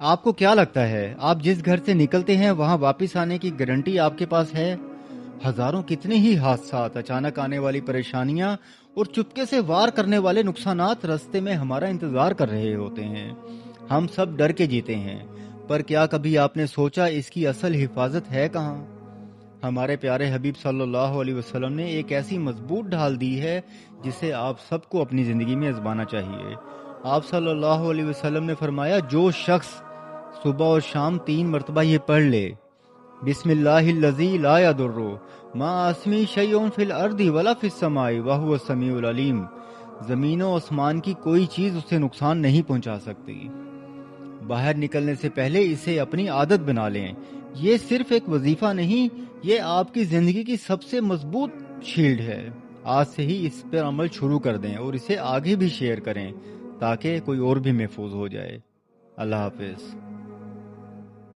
آپ کو کیا لگتا ہے آپ جس گھر سے نکلتے ہیں وہاں واپس آنے کی گارنٹی آپ کے پاس ہے؟ ہزاروں کتنے ہی حادثات، اچانک آنے والی پریشانیاں اور چپکے سے وار کرنے والے نقصانات راستے میں ہمارا انتظار کر رہے ہوتے ہیں۔ ہم سب ڈر کے جیتے ہیں، پر کیا کبھی آپ نے سوچا اس کی اصل حفاظت ہے کہاں؟ ہمارے پیارے حبیب صلی اللہ علیہ وسلم نے ایک ایسی مضبوط ڈھال دی ہے جسے آپ سب کو اپنی زندگی میں آزمانا چاہیے۔ آپ صلی اللہ علیہ وسلم نے فرمایا، جو شخص صبح اور شام 3 مرتبہ یہ پڑھ لے، بسم اللہ الذی لا یضر مع اسمہ شیء فی الارض ولا فی السماء وہو السمیع العلیم، زمین و آسمان کی کوئی چیز اسے نقصان نہیں پہنچا سکتی۔ باہر نکلنے سے پہلے اسے اپنی عادت بنا لیں۔ یہ صرف ایک وظیفہ نہیں، یہ آپ کی زندگی کی سب سے مضبوط شیلڈ ہے۔ آج سے ہی اس پر عمل شروع کر دیں اور اسے آگے بھی شیئر کریں تاکہ کوئی اور بھی محفوظ ہو جائے۔ اللہ حافظ۔